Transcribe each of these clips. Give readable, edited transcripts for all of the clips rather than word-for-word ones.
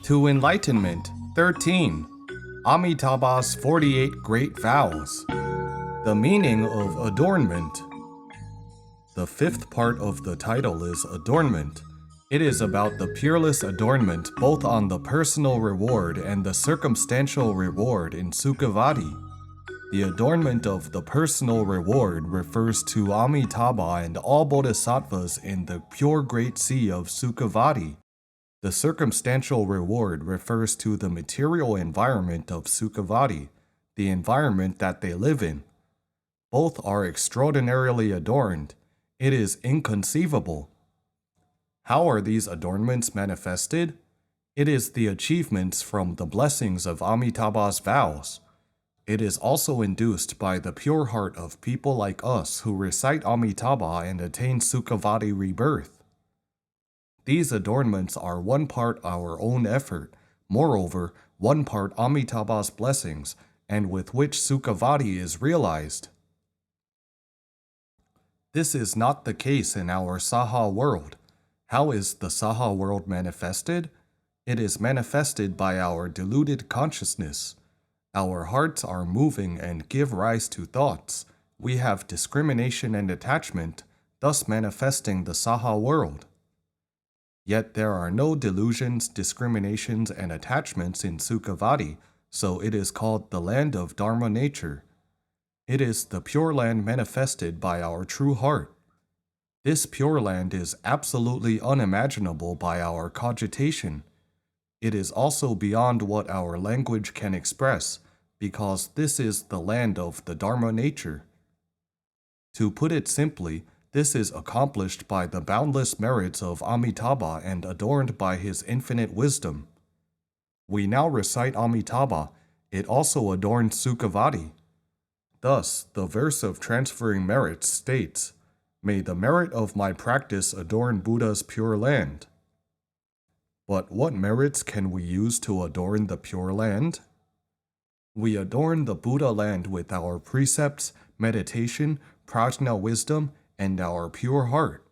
To enlightenment. 13. Amitabha's 48 Great Vows. The meaning of adornment. The fifth part of the title is adornment. It is about the peerless adornment both on the personal reward and the circumstantial reward in Sukhavati. The adornment of the personal reward refers to Amitabha and all bodhisattvas in the pure great sea of Sukhavati. The circumstantial reward refers to the material environment of Sukhavati, the environment that they live in. Both are extraordinarily adorned. It is inconceivable. How are these adornments manifested? It is the achievements from the blessings of Amitabha's vows. It is also induced by the pure heart of people like us who recite Amitabha and attain Sukhavati rebirth. These adornments are one part our own effort, moreover, one part Amitabha's blessings, and with which Sukhavati is realized. This is not the case in our Saha world. How is the Saha world manifested? It is manifested by our deluded consciousness. Our hearts are moving and give rise to thoughts. We have discrimination and attachment, thus manifesting the Saha world. Yet there are no delusions, discriminations, and attachments in Sukhavati, so it is called the land of Dharma nature. It is the pure land manifested by our true heart. This pure land is absolutely unimaginable by our cogitation. It is also beyond what our language can express, because this is the land of the Dharma nature. To put it simply, this is accomplished by the boundless merits of Amitabha and adorned by his infinite wisdom. We now recite Amitabha. It also adorns Sukhavati. Thus, the verse of transferring merits states, "May the merit of my practice adorn Buddha's pure land." But what merits can we use to adorn the pure land? We adorn the Buddha land with our precepts, meditation, prajna wisdom, and our pure heart.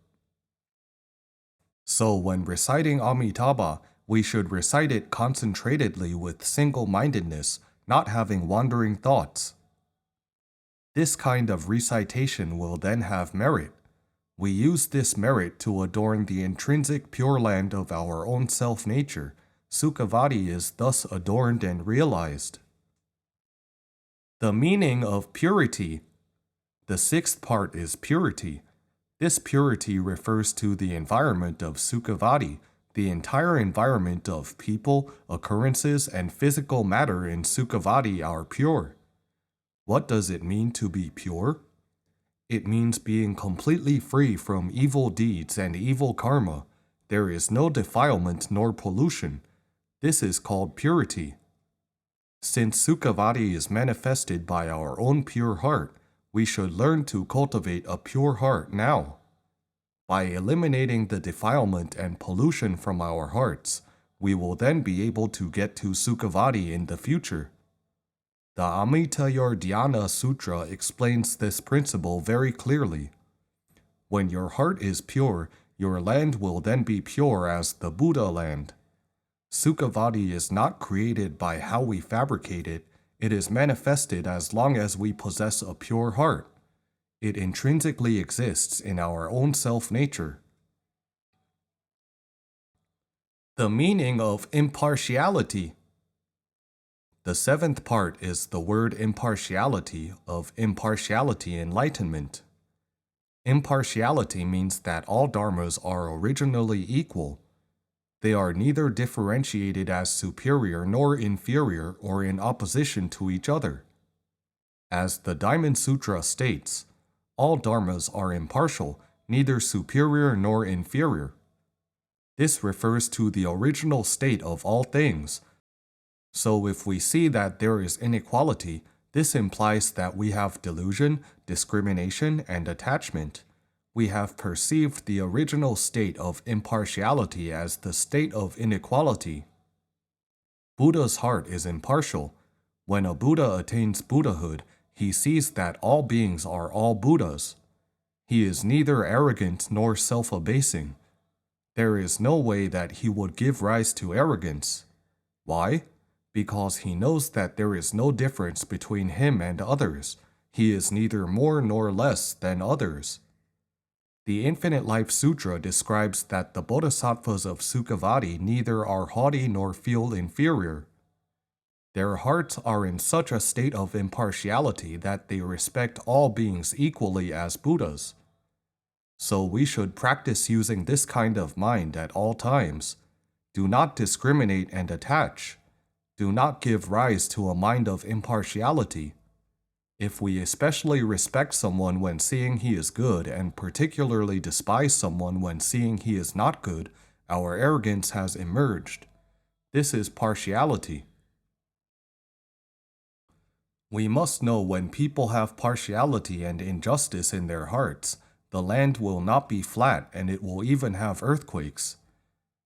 So when reciting Amitabha, we should recite it concentratedly with single-mindedness, not having wandering thoughts. This kind of recitation will then have merit. We use this merit to adorn the intrinsic pure land of our own self-nature. Sukhavati is thus adorned and realized. The meaning of purity. The sixth part is purity. This purity refers to the environment of Sukhavati. The entire environment of people, occurrences, and physical matter in Sukhavati are pure. What does it mean to be pure? It means being completely free from evil deeds and evil karma. There is no defilement nor pollution. This is called purity. Since Sukhavati is manifested by our own pure heart, we should learn to cultivate a pure heart now. By eliminating the defilement and pollution from our hearts, we will then be able to get to Sukhavati in the future. The Amitabha-recitation Sutra explains this principle very clearly. When your heart is pure, your land will then be pure as the Buddha land. Sukhavati is not created by how we fabricate it. It is manifested as long as we possess a pure heart. It intrinsically exists in our own self-nature. The meaning of impartiality. The seventh part is the word impartiality of impartiality enlightenment. Impartiality means that all dharmas are originally equal. They are neither differentiated as superior nor inferior or in opposition to each other. As the Diamond Sutra states, all dharmas are impartial, neither superior nor inferior. This refers to the original state of all things. So if we see that there is inequality, this implies that we have delusion, discrimination, and attachment. We have perceived the original state of impartiality as the state of inequality. Buddha's heart is impartial. When a Buddha attains Buddhahood, he sees that all beings are all Buddhas. He is neither arrogant nor self-abasing. There is no way that he would give rise to arrogance. Why? Because he knows that there is no difference between him and others. He is neither more nor less than others. The Infinite Life Sutra describes that the bodhisattvas of Sukhavati neither are haughty nor feel inferior. Their hearts are in such a state of impartiality that they respect all beings equally as Buddhas. So we should practice using this kind of mind at all times. Do not discriminate and attach. Do not give rise to a mind of impartiality. If we especially respect someone when seeing he is good and particularly despise someone when seeing he is not good, our arrogance has emerged. This is partiality. We must know when people have partiality and injustice in their hearts, the land will not be flat and it will even have earthquakes.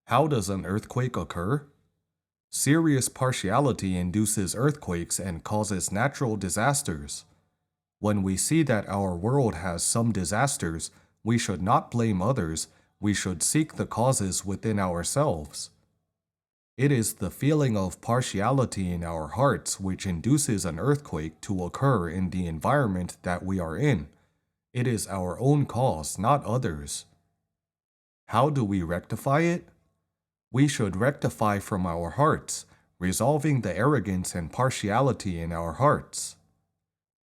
How does an earthquake occur? Serious partiality induces earthquakes and causes natural disasters. When we see that our world has some disasters, we should not blame others, we should seek the causes within ourselves. It is the feeling of partiality in our hearts which induces an earthquake to occur in the environment that we are in. It is our own cause, not others. How do we rectify it? We should rectify from our hearts, resolving the arrogance and partiality in our hearts.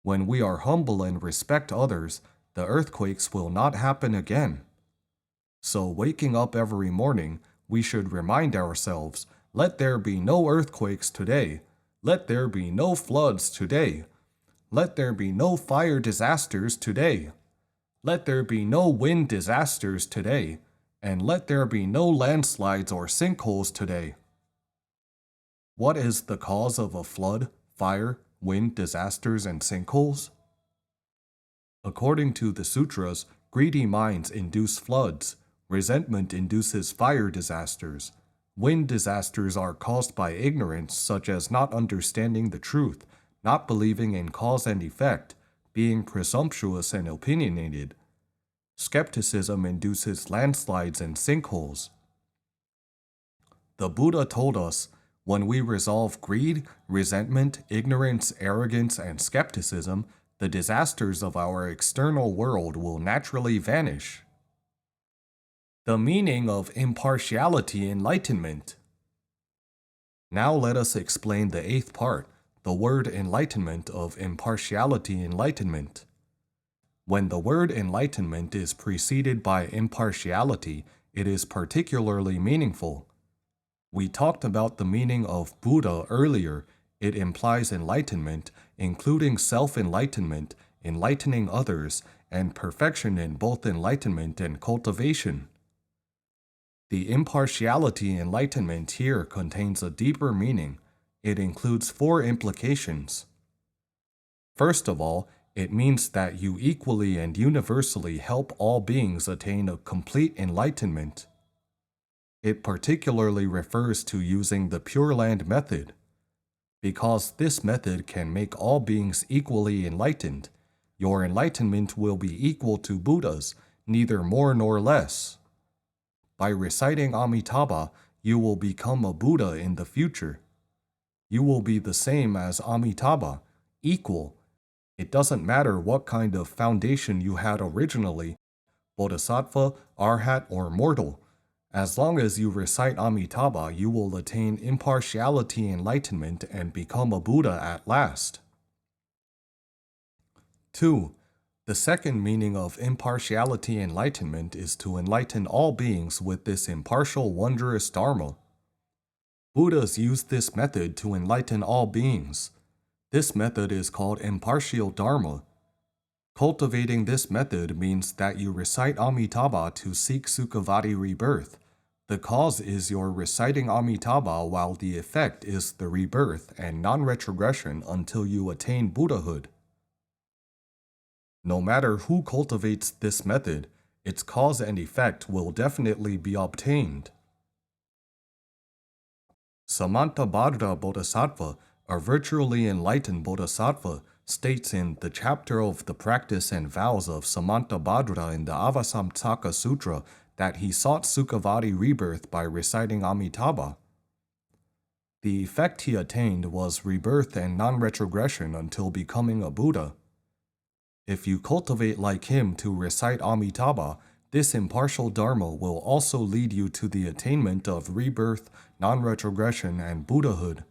When we are humble and respect others, the earthquakes will not happen again. So waking up every morning, we should remind ourselves, let there be no earthquakes today. Let there be no floods today. Let there be no fire disasters today. Let there be no wind disasters today. And let there be no landslides or sinkholes today. What is the cause of a flood, fire, wind disasters, and sinkholes? According to the sutras, greedy minds induce floods. Resentment induces fire disasters. Wind disasters are caused by ignorance, such as not understanding the truth, not believing in cause and effect, being presumptuous and opinionated. Skepticism induces landslides and sinkholes. The Buddha told us, when we resolve greed, resentment, ignorance, arrogance, and skepticism, the disasters of our external world will naturally vanish. The meaning of impartiality enlightenment. Now let us explain the eighth part, the word enlightenment of impartiality enlightenment. When the word enlightenment is preceded by impartiality, it is particularly meaningful. We talked about the meaning of Buddha earlier. It implies enlightenment, including self-enlightenment, enlightening others, and perfection in both enlightenment and cultivation. The impartiality enlightenment here contains a deeper meaning. It includes 4 implications. First of all, it means that you equally and universally help all beings attain a complete enlightenment. It particularly refers to using the Pure Land method. Because this method can make all beings equally enlightened, your enlightenment will be equal to Buddha's, neither more nor less. By reciting Amitabha, you will become a Buddha in the future. You will be the same as Amitabha, equal. It doesn't matter what kind of foundation you had originally, bodhisattva, arhat, or mortal. As long as you recite Amitabha, you will attain impartiality enlightenment and become a Buddha at last. 2. The second meaning of impartiality enlightenment is to enlighten all beings with this impartial, wondrous dharma. Buddhas use this method to enlighten all beings. This method is called impartial dharma. Cultivating this method means that you recite Amitabha to seek Sukhavati rebirth. The cause is your reciting Amitabha while the effect is the rebirth and non-retrogression until you attain Buddhahood. No matter who cultivates this method, its cause and effect will definitely be obtained. Samantabhadra Bodhisattva, a virtually enlightened bodhisattva, states in the chapter of the practice and vows of Samantabhadra in the Avasamsaka Sutra, that he sought Sukhavati rebirth by reciting Amitabha. The effect he attained was rebirth and non-retrogression until becoming a Buddha. If you cultivate like him to recite Amitabha, this impartial Dharma will also lead you to the attainment of rebirth, non-retrogression, and Buddhahood.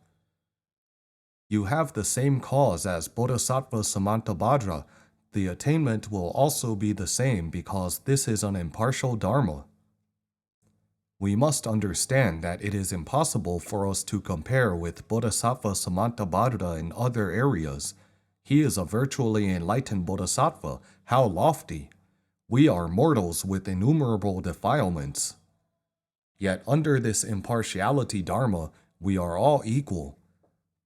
You have the same cause as Bodhisattva Samantabhadra. The attainment will also be the same because this is an impartial Dharma. We must understand that it is impossible for us to compare with Bodhisattva Samantabhadra in other areas. He is a virtually enlightened bodhisattva. How lofty! We are mortals with innumerable defilements. Yet under this impartiality dharma, we are all equal.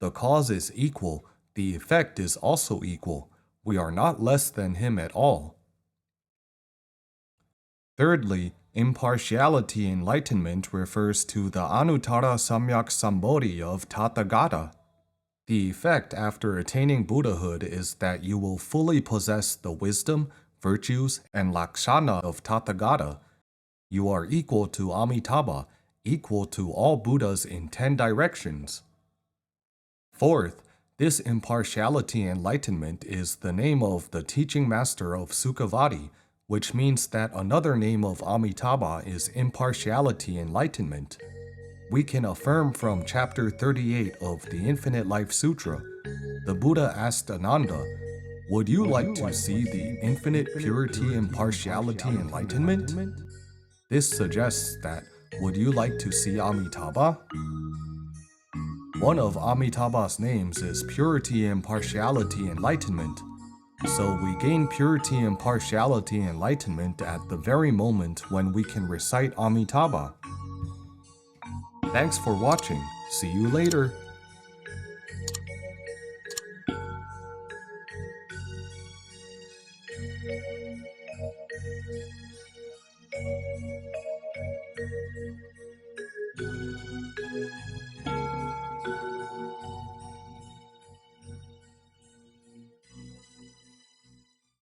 The cause is equal, the effect is also equal. We are not less than him at all. Thirdly, impartiality enlightenment refers to the anuttara samyak sambodhi of Tathagata. The effect after attaining Buddhahood is that you will fully possess the wisdom, virtues, and lakshana of Tathagata. You are equal to Amitabha, equal to all Buddhas in 10 directions. Fourth, this impartiality enlightenment is the name of the teaching master of Sukhavati, which means that another name of Amitabha is impartiality enlightenment. We can affirm from chapter 38 of the Infinite Life Sutra. The Buddha asked Ananda, "Would you like to see the infinite purity impartiality enlightenment?" This suggests that, would you like to see Amitabha? One of Amitabha's names is purity impartiality enlightenment. So we gain purity impartiality enlightenment at the very moment when we can recite Amitabha. Thanks for watching. See you later.